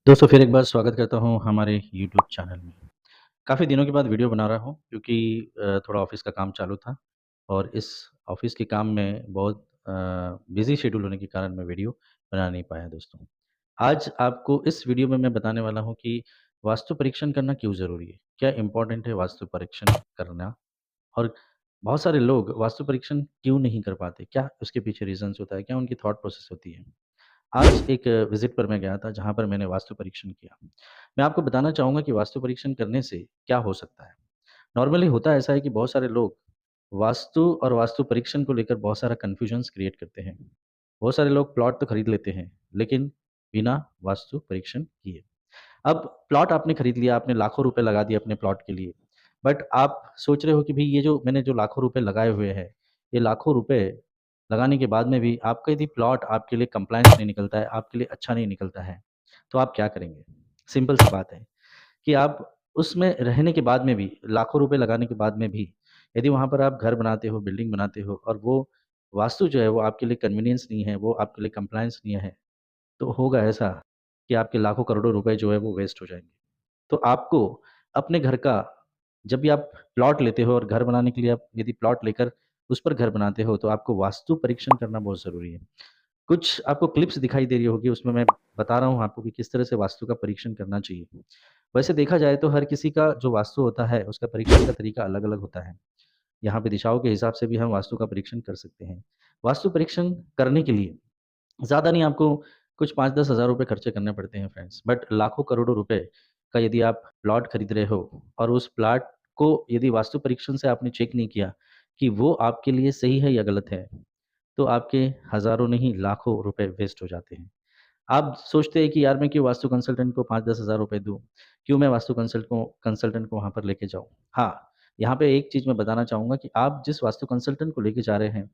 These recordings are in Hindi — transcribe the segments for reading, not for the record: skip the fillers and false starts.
दोस्तों फिर एक बार स्वागत करता हूँ हमारे यूट्यूब चैनल में। काफ़ी दिनों के बाद वीडियो बना रहा हूँ क्योंकि थोड़ा ऑफ़िस का काम चालू था और इस ऑफ़िस के काम में बहुत बिज़ी शेड्यूल होने के कारण मैं वीडियो बना नहीं पाया दोस्तों। आज आपको इस वीडियो में मैं बताने वाला हूँ कि वास्तु परीक्षण करना क्यों ज़रूरी है? क्या इम्पोर्टेंट है वास्तु परीक्षण करना? और बहुत सारे लोग वास्तु परीक्षण क्यों नहीं कर पाते? क्या उसके पीछे रीज़न्स होता है? क्या उनकी थॉट प्रोसेस होती है? आज एक विज़िट पर मैं गया था जहाँ पर मैंने वास्तु परीक्षण किया। मैं आपको बताना चाहूँगा कि वास्तु परीक्षण करने से क्या हो सकता है। नॉर्मली होता ऐसा है कि बहुत सारे लोग वास्तु और वास्तु परीक्षण को लेकर बहुत सारा कन्फ्यूजन्स क्रिएट करते हैं। बहुत सारे लोग प्लॉट तो खरीद लेते हैं, लेकिन बिना वास्तु परीक्षण किए। अब प्लॉट आपने खरीद लिया, आपने लाखों रुपए लगा दिए अपने प्लॉट के लिए, बट आप सोच रहे हो कि भई ये जो मैंने जो लाखों रुपए लगाए हुए हैं, ये लाखों रुपए लगाने के बाद में भी आपका यदि प्लॉट आपके लिए कंप्लायंस नहीं निकलता है, आपके लिए अच्छा नहीं निकलता है, तो आप क्या करेंगे? सिंपल सी बात है कि आप उसमें रहने के बाद में भी, लाखों रुपए लगाने के बाद में भी, यदि वहाँ पर आप घर बनाते हो, बिल्डिंग बनाते हो और वो वास्तु जो है वो आपके लिए कन्वीनियंस नहीं है, वो आपके लिए कंप्लायंस नहीं है, तो होगा ऐसा कि आपके लाखों करोड़ों रुपए जो है वो वेस्ट हो जाएँगे। तो आपको अपने घर का जब भी आप प्लॉट लेते हो और घर बनाने के लिए आप यदि प्लॉट लेकर उस पर घर बनाते हो, तो आपको वास्तु परीक्षण करना बहुत ज़रूरी है। कुछ आपको क्लिप्स दिखाई दे रही होगी, उसमें मैं बता रहा हूँ आपको कि किस तरह से वास्तु का परीक्षण करना चाहिए। वैसे देखा जाए तो हर किसी का जो वास्तु होता है, उसका परीक्षण का तरीका अलग-अलग होता है। यहाँ पे दिशाओं के हिसाब से भी हम वास्तु का परीक्षण कर सकते हैं। वास्तु परीक्षण करने के लिए ज़्यादा नहीं आपको कुछ 5-10 हज़ार रुपए खर्चे करने पड़ते हैं फ्रेंड्स, बट लाखों करोड़ों रुपए का यदि आप प्लॉट खरीद रहे हो और उस प्लॉट को यदि वास्तु परीक्षण से आपने चेक नहीं किया कि वो आपके लिए सही है या गलत है, तो आपके हज़ारों नहीं लाखों रुपए वेस्ट हो जाते हैं। आप सोचते हैं कि यार मैं क्यों वास्तु कंसल्टेंट को 5-10 हज़ार रुपए दूँ? क्यों मैं वास्तु कंसल्टेंट को वहाँ पर लेके जाऊँ? हाँ, यहाँ पे एक चीज़ मैं बताना चाहूँगा कि आप जिस वास्तु कंसल्टेंट को लेके जा रहे हैं,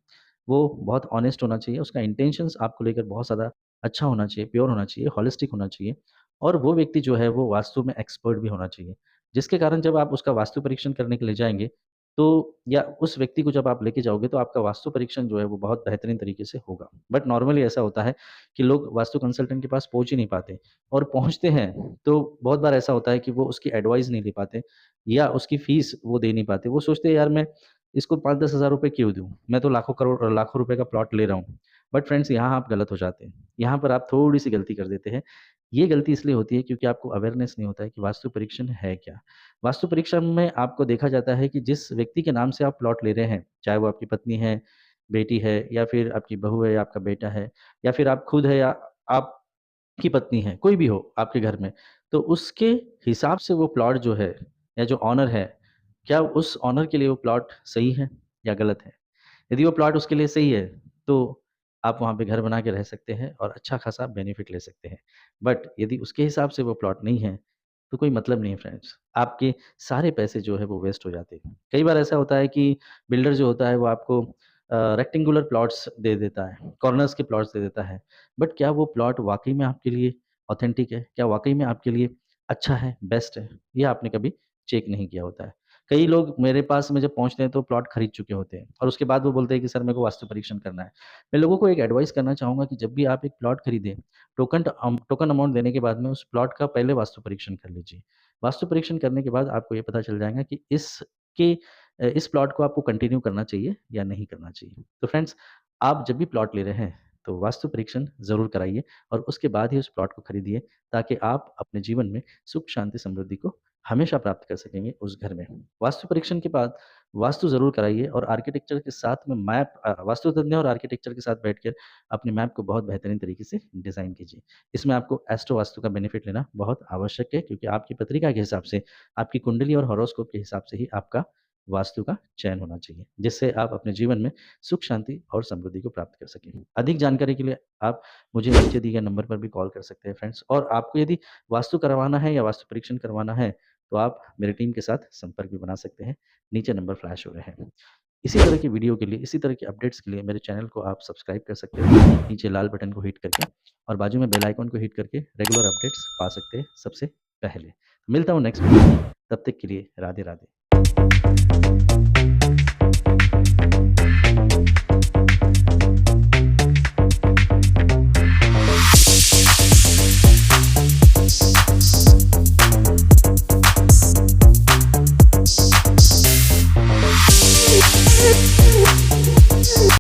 वो बहुत ऑनेस्ट होना चाहिए, उसका इंटेंशंस आपको लेकर बहुत ज़्यादा अच्छा होना चाहिए, प्योर होना चाहिए, होलिस्टिक होना चाहिए और वो व्यक्ति जो है वो वास्तु में एक्सपर्ट भी होना चाहिए। जिसके कारण जब आप उसका वास्तु परीक्षण करने के लिए जाएँगे, तो या उस व्यक्ति को जब आप लेके जाओगे तो आपका वास्तु परीक्षण जो है वो बहुत बेहतरीन तरीके से होगा। बट नॉर्मली ऐसा होता है कि लोग वास्तु कंसल्टेंट के पास पहुँच ही नहीं पाते और पहुँचते हैं तो बहुत बार ऐसा होता है कि वो उसकी एडवाइस नहीं ले पाते या उसकी फ़ीस वो दे नहीं पाते। वो सोचते हैं यार मैं इसको 5-10 हज़ार रुपए क्यों दूँ? मैं तो लाखों रुपए का प्लॉट ले रहा हूँ। बट फ्रेंड्स यहाँ आप गलत हो जाते हैं। यहाँ पर आप थोड़ी-सी गलती कर देते हैं। ये गलती इसलिए होती है क्योंकि आपको अवेयरनेस नहीं होता है कि वास्तु परीक्षण है क्या? वास्तु परीक्षण में आपको देखा जाता है कि जिस व्यक्ति के नाम से आप प्लॉट ले रहे हैं, चाहे वो आपकी पत्नी है, बेटी है या फिर आपकी बहू है या आपका बेटा है या फिर आप खुद है या आपकी पत्नी है, कोई भी हो आपके घर में, तो उसके हिसाब से वो प्लॉट जो है या जो ओनर है, क्या उस ओनर के लिए वो प्लॉट सही है या गलत है? यदि वो प्लॉट उसके लिए सही है, तो आप वहाँ पे घर बना के रह सकते हैं और अच्छा खासा बेनिफिट ले सकते हैं। बट यदि उसके हिसाब से वो प्लॉट नहीं है, तो कोई मतलब नहीं है फ्रेंड्स। आपके सारे पैसे जो है वो वेस्ट हो जाते हैं। कई बार ऐसा होता है कि बिल्डर जो होता है वो आपको रेक्टेंगुलर प्लॉट्स दे देता है, कॉर्नर्स के प्लॉट्स दे देता है। बट क्या वो प्लॉट वाक़ई में आपके लिए ऑथेंटिक है? क्या वाक़ई में आपके लिए अच्छा है, बेस्ट है? ये आपने कभी चेक नहीं किया होता है। कई लोग मेरे पास में जब पहुँचते हैं तो प्लॉट खरीद चुके होते हैं और उसके बाद वो बोलते हैं कि सर मेरे को वास्तु परीक्षण करना है। मैं लोगों को एक एडवाइस करना चाहूँगा कि जब भी आप एक प्लॉट खरीदें, टोकन अमाउंट देने के बाद में उस प्लॉट का पहले वास्तु परीक्षण कर लीजिए। वास्तु परीक्षण करने के बाद आपको ये पता चल जाएगा कि इस प्लॉट को आपको कंटिन्यू करना चाहिए या नहीं करना चाहिए। तो फ्रेंड्स, आप जब भी प्लॉट ले रहे हैं, तो वास्तु परीक्षण ज़रूर कराइए और उसके बाद ही उस प्लॉट को खरीदिए ताकि आप अपने जीवन में सुख, शांति, समृद्धि को हमेशा प्राप्त कर सकेंगे उस घर में। वास्तु परीक्षण के बाद वास्तु ज़रूर कराइए और आर्किटेक्चर के साथ में वास्तु तज्ञ और आर्किटेक्चर के साथ बैठकर अपने मैप को बहुत बेहतरीन तरीके से डिज़ाइन कीजिए। इसमें आपको एस्ट्रो वास्तु का बेनिफिट लेना बहुत आवश्यक है क्योंकि आपकी पत्रिका के हिसाब से, आपकी कुंडली और हॉरोस्कोप के हिसाब से ही आपका वास्तु का चयन होना चाहिए, जिससे आप अपने जीवन में सुख, शांति और समृद्धि को प्राप्त कर सकें। अधिक जानकारी के लिए आप मुझे नीचे दिए गए नंबर पर भी कॉल कर सकते हैं फ्रेंड्स और आपको यदि वास्तु करवाना है या वास्तु परीक्षण करवाना है, तो आप मेरी टीम के साथ संपर्क भी बना सकते हैं। नीचे नंबर फ्लैश हो रहे हैं। इसी तरह की वीडियो के लिए, इसी तरह के अपडेट्स के लिए मेरे चैनल को आप सब्सक्राइब कर सकते हो, नीचे लाल बटन को हिट करके और बाजू में बेल आइकन को हिट करके रेगुलर अपडेट्स पा सकते हैं सबसे पहले। मिलता हूँ नेक्स्ट वीडियो में, तब तक के लिए राधे-राधे।